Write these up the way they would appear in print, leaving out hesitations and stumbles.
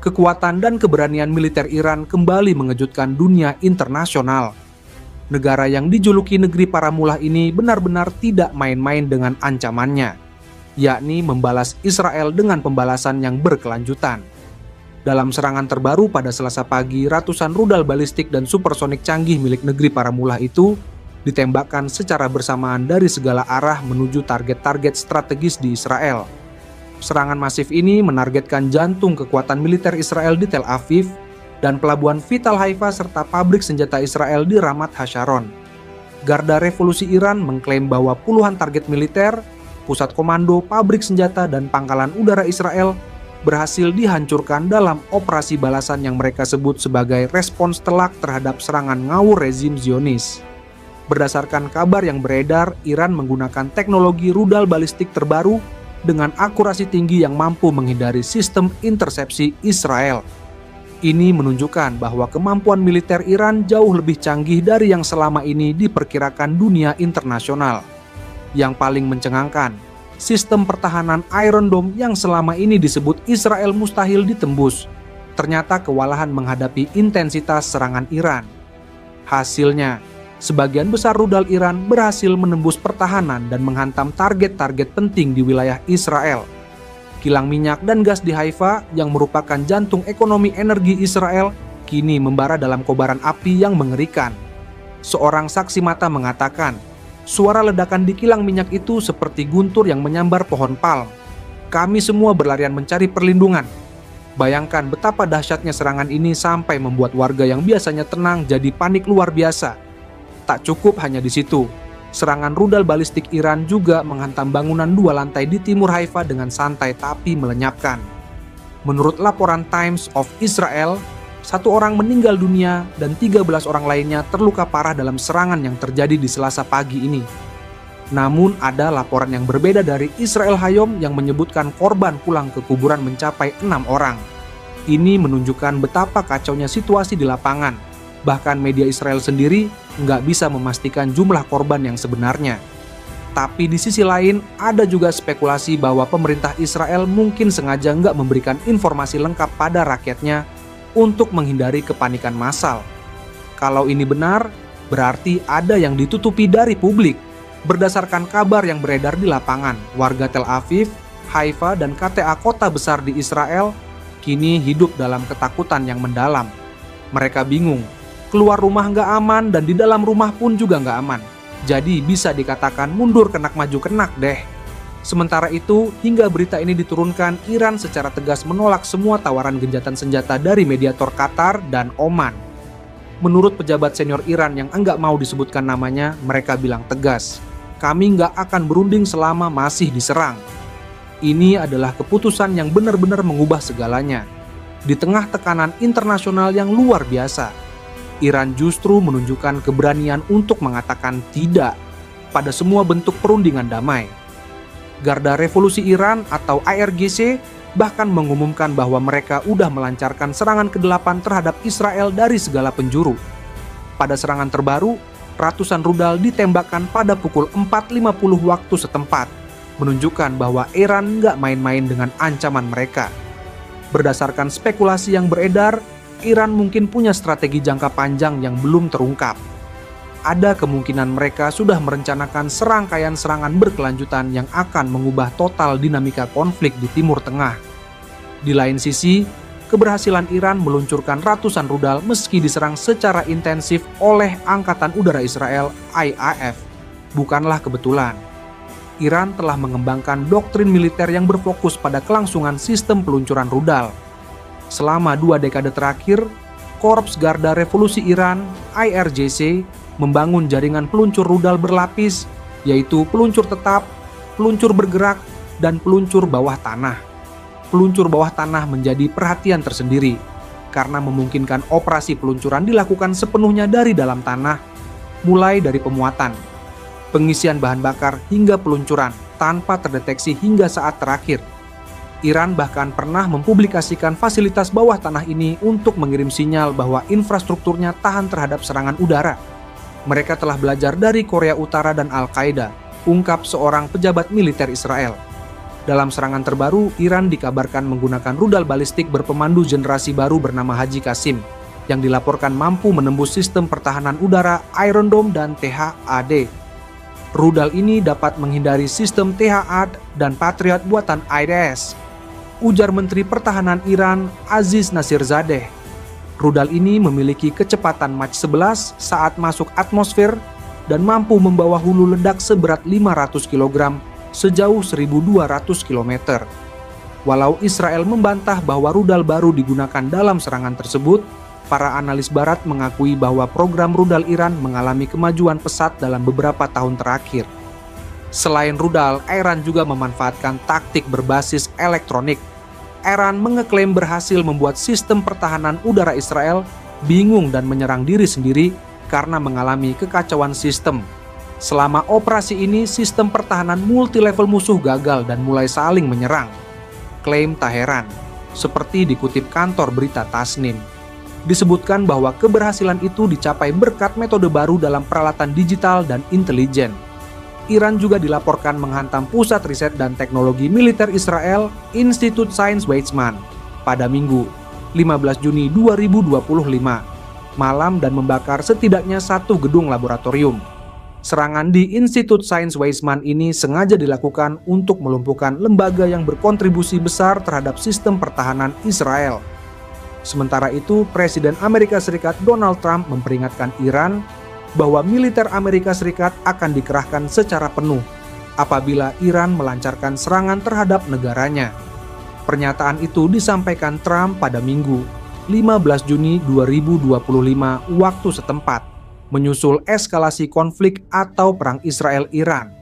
Kekuatan dan keberanian militer Iran kembali mengejutkan dunia internasional. Negara yang dijuluki negeri para mullah ini benar-benar tidak main-main dengan ancamannya, yakni membalas Israel dengan pembalasan yang berkelanjutan. Dalam serangan terbaru pada Selasa pagi, ratusan rudal balistik dan supersonik canggih milik negeri para mullah itu ditembakkan secara bersamaan dari segala arah menuju target-target strategis di Israel. Serangan masif ini menargetkan jantung kekuatan militer Israel di Tel Aviv dan pelabuhan vital Haifa serta pabrik senjata Israel di Ramat Hasharon. Garda Revolusi Iran mengklaim bahwa puluhan target militer, pusat komando, pabrik senjata, dan pangkalan udara Israel berhasil dihancurkan dalam operasi balasan yang mereka sebut sebagai respons telak terhadap serangan ngawur rezim Zionis. Berdasarkan kabar yang beredar, Iran menggunakan teknologi rudal balistik terbaru dengan akurasi tinggi yang mampu menghindari sistem intersepsi Israel. Ini menunjukkan bahwa kemampuan militer Iran jauh lebih canggih dari yang selama ini diperkirakan dunia internasional. Yang paling mencengangkan, sistem pertahanan Iron Dome yang selama ini disebut Israel mustahil ditembus, ternyata kewalahan menghadapi intensitas serangan Iran. Hasilnya, sebagian besar rudal Iran berhasil menembus pertahanan dan menghantam target-target penting di wilayah Israel. Kilang minyak dan gas di Haifa yang merupakan jantung ekonomi energi Israel kini membara dalam kobaran api yang mengerikan. Seorang saksi mata mengatakan, suara ledakan di kilang minyak itu seperti guntur yang menyambar pohon palm. Kami semua berlarian mencari perlindungan. Bayangkan betapa dahsyatnya serangan ini sampai membuat warga yang biasanya tenang jadi panik luar biasa. Tak cukup hanya di situ, serangan rudal balistik Iran juga menghantam bangunan 2 lantai di timur Haifa dengan santai tapi melenyapkan. Menurut laporan Times of Israel, 1 orang meninggal dunia dan 13 orang lainnya terluka parah dalam serangan yang terjadi di Selasa pagi ini. Namun ada laporan yang berbeda dari Israel Hayom yang menyebutkan korban pulang ke kuburan mencapai 6 orang. Ini menunjukkan betapa kacaunya situasi di lapangan. Bahkan media Israel sendiri nggak bisa memastikan jumlah korban yang sebenarnya. Tapi di sisi lain, ada juga spekulasi bahwa pemerintah Israel mungkin sengaja nggak memberikan informasi lengkap pada rakyatnya untuk menghindari kepanikan massal. Kalau ini benar, berarti ada yang ditutupi dari publik. Berdasarkan kabar yang beredar di lapangan, warga Tel Aviv, Haifa, dan KTA kota besar di Israel kini hidup dalam ketakutan yang mendalam. Mereka bingung. Keluar rumah nggak aman dan di dalam rumah pun juga nggak aman. Jadi bisa dikatakan mundur kenak maju kenak deh. Sementara itu, hingga berita ini diturunkan, Iran secara tegas menolak semua tawaran gencatan senjata dari mediator Qatar dan Oman. Menurut pejabat senior Iran yang enggak mau disebutkan namanya, mereka bilang tegas, kami nggak akan berunding selama masih diserang. Ini adalah keputusan yang benar-benar mengubah segalanya. Di tengah tekanan internasional yang luar biasa, Iran justru menunjukkan keberanian untuk mengatakan tidak pada semua bentuk perundingan damai. Garda Revolusi Iran atau IRGC bahkan mengumumkan bahwa mereka udah melancarkan serangan ke-8 terhadap Israel dari segala penjuru. Pada serangan terbaru, ratusan rudal ditembakkan pada pukul 4.50 waktu setempat, menunjukkan bahwa Iran nggak main-main dengan ancaman mereka. Berdasarkan spekulasi yang beredar, Iran mungkin punya strategi jangka panjang yang belum terungkap. Ada kemungkinan mereka sudah merencanakan serangkaian serangan berkelanjutan yang akan mengubah total dinamika konflik di Timur Tengah. Di lain sisi, keberhasilan Iran meluncurkan ratusan rudal meski diserang secara intensif oleh Angkatan Udara Israel IAF bukanlah kebetulan. Iran telah mengembangkan doktrin militer yang berfokus pada kelangsungan sistem peluncuran rudal. Selama 2 dekade terakhir, Korps Garda Revolusi Iran (IRGC) membangun jaringan peluncur rudal berlapis, yaitu peluncur tetap, peluncur bergerak, dan peluncur bawah tanah. Peluncur bawah tanah menjadi perhatian tersendiri karena memungkinkan operasi peluncuran dilakukan sepenuhnya dari dalam tanah, mulai dari pemuatan, pengisian bahan bakar hingga peluncuran tanpa terdeteksi hingga saat terakhir. Iran bahkan pernah mempublikasikan fasilitas bawah tanah ini untuk mengirim sinyal bahwa infrastrukturnya tahan terhadap serangan udara. Mereka telah belajar dari Korea Utara dan Al-Qaeda, ungkap seorang pejabat militer Israel. Dalam serangan terbaru, Iran dikabarkan menggunakan rudal balistik berpemandu generasi baru bernama Haji Qasim, yang dilaporkan mampu menembus sistem pertahanan udara Iron Dome dan THAAD. Rudal ini dapat menghindari sistem THAAD dan Patriot buatan IDS, ujar Menteri Pertahanan Iran Aziz Nasirzadeh. Rudal ini memiliki kecepatan Mach 11 saat masuk atmosfer dan mampu membawa hulu ledak seberat 500 kg sejauh 1.200 km. Walau Israel membantah bahwa rudal baru digunakan dalam serangan tersebut, para analis barat mengakui bahwa program rudal Iran mengalami kemajuan pesat dalam beberapa tahun terakhir. Selain rudal, Iran juga memanfaatkan taktik berbasis elektronik. Iran mengeklaim berhasil membuat sistem pertahanan udara Israel bingung dan menyerang diri sendiri karena mengalami kekacauan sistem. Selama operasi ini, sistem pertahanan multi-level musuh gagal dan mulai saling menyerang, klaim Teheran, seperti dikutip kantor berita Tasnim. Disebutkan bahwa keberhasilan itu dicapai berkat metode baru dalam peralatan digital dan intelijen. Iran juga dilaporkan menghantam pusat riset dan teknologi militer Israel, Institut Sains Weizmann, pada Minggu, 15 Juni 2025, malam dan membakar setidaknya 1 gedung laboratorium. Serangan di Institut Sains Weizmann ini sengaja dilakukan untuk melumpuhkan lembaga yang berkontribusi besar terhadap sistem pertahanan Israel. Sementara itu, Presiden Amerika Serikat Donald Trump memperingatkan Iran bahwa militer Amerika Serikat akan dikerahkan secara penuh apabila Iran melancarkan serangan terhadap negaranya. Pernyataan itu disampaikan Trump pada Minggu, 15 Juni 2025 waktu setempat, menyusul eskalasi konflik atau perang Israel-Iran.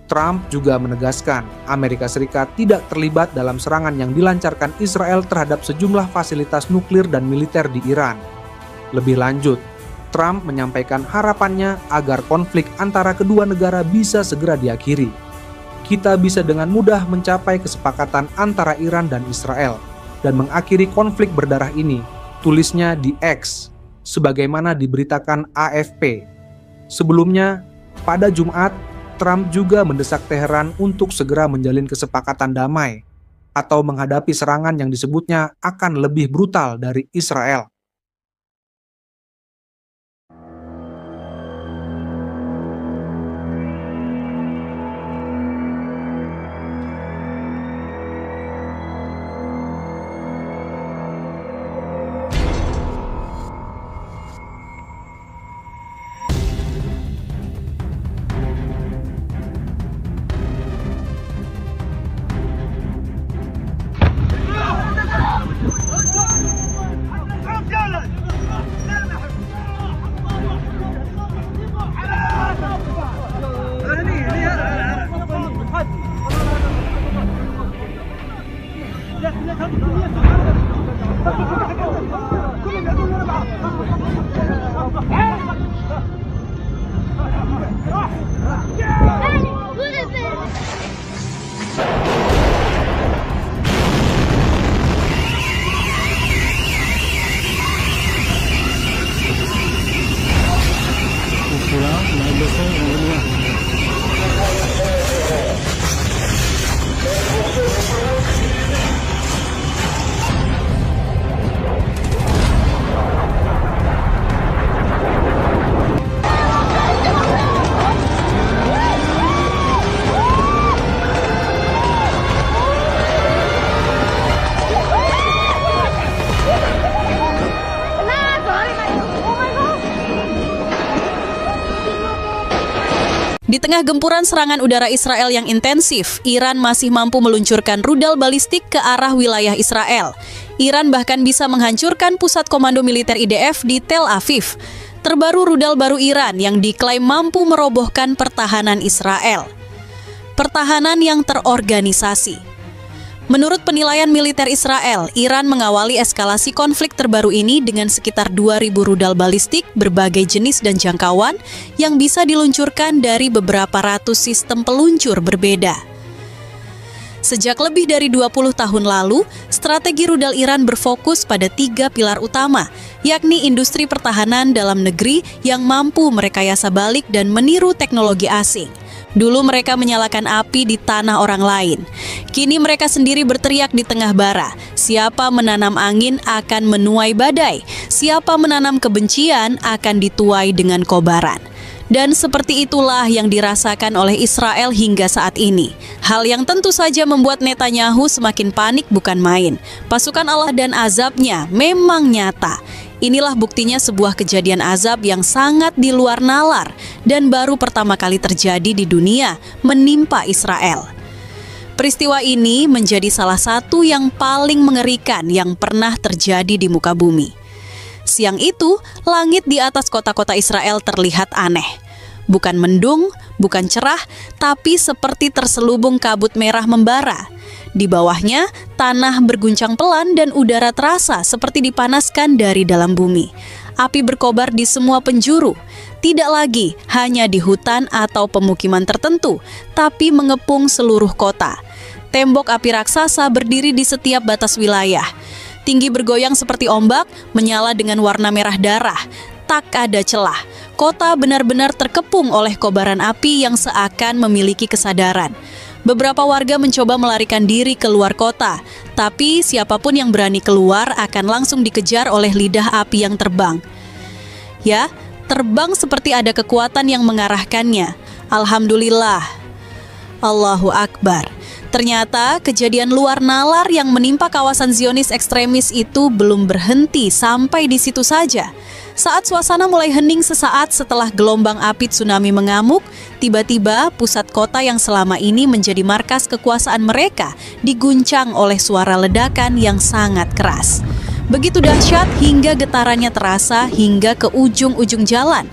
Trump juga menegaskan Amerika Serikat tidak terlibat dalam serangan yang dilancarkan Israel terhadap sejumlah fasilitas nuklir dan militer di Iran. Lebih lanjut, Trump menyampaikan harapannya agar konflik antara kedua negara bisa segera diakhiri. Kita bisa dengan mudah mencapai kesepakatan antara Iran dan Israel dan mengakhiri konflik berdarah ini, tulisnya di X, sebagaimana diberitakan AFP. Sebelumnya, pada Jumat, Trump juga mendesak Teheran untuk segera menjalin kesepakatan damai atau menghadapi serangan yang disebutnya akan lebih brutal dari Israel. Di tengah gempuran serangan udara Israel yang intensif, Iran masih mampu meluncurkan rudal balistik ke arah wilayah Israel. Iran bahkan bisa menghancurkan pusat komando militer IDF di Tel Aviv. Terbaru rudal baru Iran yang diklaim mampu merobohkan pertahanan Israel. Pertahanan yang terorganisasi. Menurut penilaian militer Israel, Iran mengawali eskalasi konflik terbaru ini dengan sekitar 2.000 rudal balistik berbagai jenis dan jangkauan yang bisa diluncurkan dari beberapa ratus sistem peluncur berbeda. Sejak lebih dari 20 tahun lalu, strategi rudal Iran berfokus pada 3 pilar utama, yakni industri pertahanan dalam negeri yang mampu merekayasa balik dan meniru teknologi asing, Dulu mereka menyalakan api di tanah orang lain. Kini mereka sendiri berteriak di tengah bara, siapa menanam angin akan menuai badai, siapa menanam kebencian akan dituai dengan kobaran. Dan seperti itulah yang dirasakan oleh Israel hingga saat ini. Hal yang tentu saja membuat Netanyahu semakin panik bukan main. Pasukan Allah dan azabnya memang nyata. Inilah buktinya sebuah kejadian azab yang sangat di luar nalar dan baru pertama kali terjadi di dunia menimpa Israel. Peristiwa ini menjadi salah satu yang paling mengerikan yang pernah terjadi di muka bumi. Siang itu, langit di atas kota-kota Israel terlihat aneh. Bukan mendung, bukan cerah, tapi seperti terselubung kabut merah membara. Di bawahnya, tanah berguncang pelan dan udara terasa seperti dipanaskan dari dalam bumi. Api berkobar di semua penjuru. Tidak lagi hanya di hutan atau pemukiman tertentu, tapi mengepung seluruh kota. Tembok api raksasa berdiri di setiap batas wilayah. Tinggi bergoyang seperti ombak, menyala dengan warna merah darah. Tak ada celah. Kota benar-benar terkepung oleh kobaran api yang seakan memiliki kesadaran. Beberapa warga mencoba melarikan diri keluar kota, tapi siapapun yang berani keluar akan langsung dikejar oleh lidah api yang terbang. Ya, terbang seperti ada kekuatan yang mengarahkannya. Alhamdulillah. Allahu Akbar. Ternyata kejadian luar nalar yang menimpa kawasan Zionis ekstremis itu belum berhenti sampai di situ saja. Saat suasana mulai hening sesaat setelah gelombang api tsunami mengamuk, tiba-tiba pusat kota yang selama ini menjadi markas kekuasaan mereka diguncang oleh suara ledakan yang sangat keras. Begitu dahsyat hingga getarannya terasa hingga ke ujung-ujung jalan.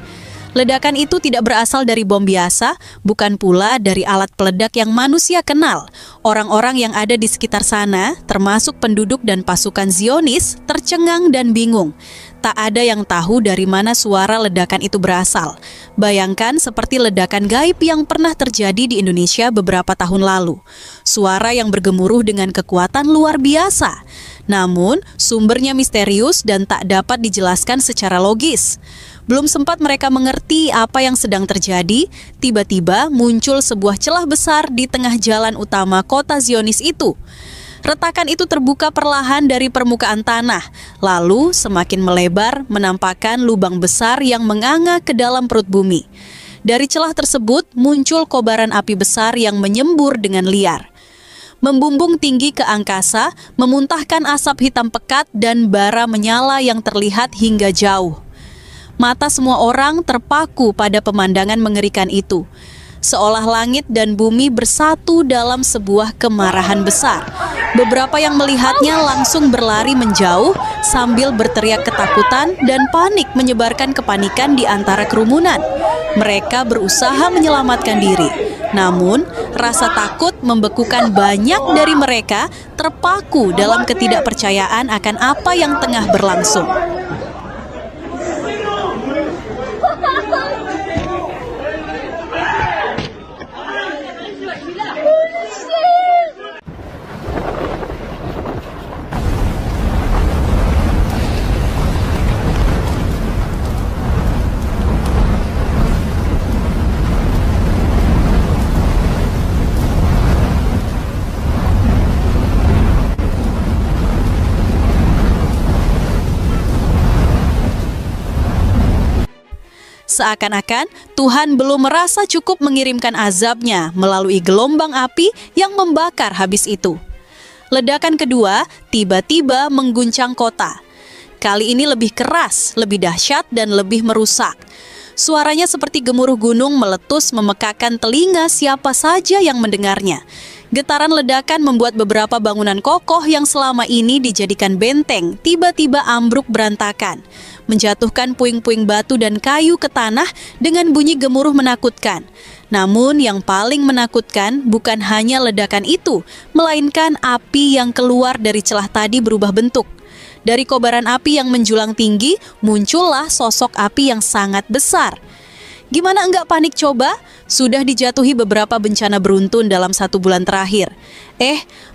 Ledakan itu tidak berasal dari bom biasa, bukan pula dari alat peledak yang manusia kenal. Orang-orang yang ada di sekitar sana, termasuk penduduk dan pasukan Zionis, tercengang dan bingung. Tak ada yang tahu dari mana suara ledakan itu berasal. Bayangkan seperti ledakan gaib yang pernah terjadi di Indonesia beberapa tahun lalu. Suara yang bergemuruh dengan kekuatan luar biasa. Namun, sumbernya misterius dan tak dapat dijelaskan secara logis. Belum sempat mereka mengerti apa yang sedang terjadi, tiba-tiba muncul sebuah celah besar di tengah jalan utama kota Zionis itu. Retakan itu terbuka perlahan dari permukaan tanah, lalu semakin melebar menampakkan lubang besar yang menganga ke dalam perut bumi. Dari celah tersebut muncul kobaran api besar yang menyembur dengan liar. Membumbung tinggi ke angkasa, memuntahkan asap hitam pekat dan bara menyala yang terlihat hingga jauh. Mata semua orang terpaku pada pemandangan mengerikan itu. Seolah langit dan bumi bersatu dalam sebuah kemarahan besar. Beberapa yang melihatnya langsung berlari menjauh sambil berteriak ketakutan dan panik menyebarkan kepanikan di antara kerumunan. Mereka berusaha menyelamatkan diri. Namun, rasa takut membekukan banyak dari mereka terpaku dalam ketidakpercayaan akan apa yang tengah berlangsung. Seakan-akan Tuhan belum merasa cukup mengirimkan azabnya melalui gelombang api yang membakar habis itu. Ledakan kedua tiba-tiba mengguncang kota. Kali ini lebih keras, lebih dahsyat, dan lebih merusak. Suaranya seperti gemuruh gunung meletus memekakan telinga siapa saja yang mendengarnya. Getaran ledakan membuat beberapa bangunan kokoh yang selama ini dijadikan benteng tiba-tiba ambruk berantakan, menjatuhkan puing-puing batu dan kayu ke tanah dengan bunyi gemuruh menakutkan. Namun yang paling menakutkan bukan hanya ledakan itu, melainkan api yang keluar dari celah tadi berubah bentuk. Dari kobaran api yang menjulang tinggi, muncullah sosok api yang sangat besar. Gimana enggak panik coba? Sudah dijatuhi beberapa bencana beruntun dalam 1 bulan terakhir.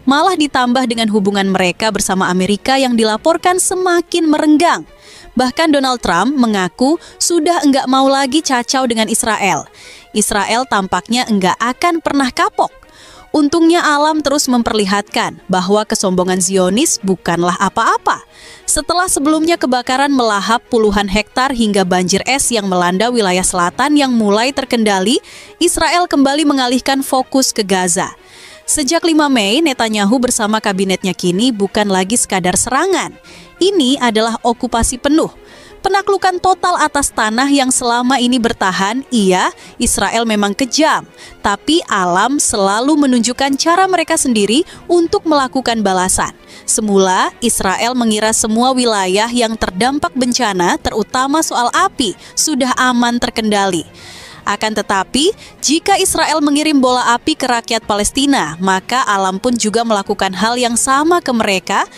Malah ditambah dengan hubungan mereka bersama Amerika yang dilaporkan semakin merenggang. Bahkan Donald Trump mengaku sudah enggak mau lagi cacau dengan Israel. Israel tampaknya enggak akan pernah kapok. Untungnya alam terus memperlihatkan bahwa kesombongan Zionis bukanlah apa-apa. Setelah sebelumnya kebakaran melahap puluhan hektar hingga banjir es yang melanda wilayah selatan yang mulai terkendali, Israel kembali mengalihkan fokus ke Gaza. Sejak 5 Mei, Netanyahu bersama kabinetnya kini bukan lagi sekadar serangan. Ini adalah okupasi penuh. Penaklukan total atas tanah yang selama ini bertahan. Iya, Israel memang kejam, tapi alam selalu menunjukkan cara mereka sendiri untuk melakukan balasan. Semula, Israel mengira semua wilayah yang terdampak bencana, terutama soal api, sudah aman terkendali. Akan tetapi, jika Israel mengirim bola api ke rakyat Palestina, maka alam pun juga melakukan hal yang sama ke mereka.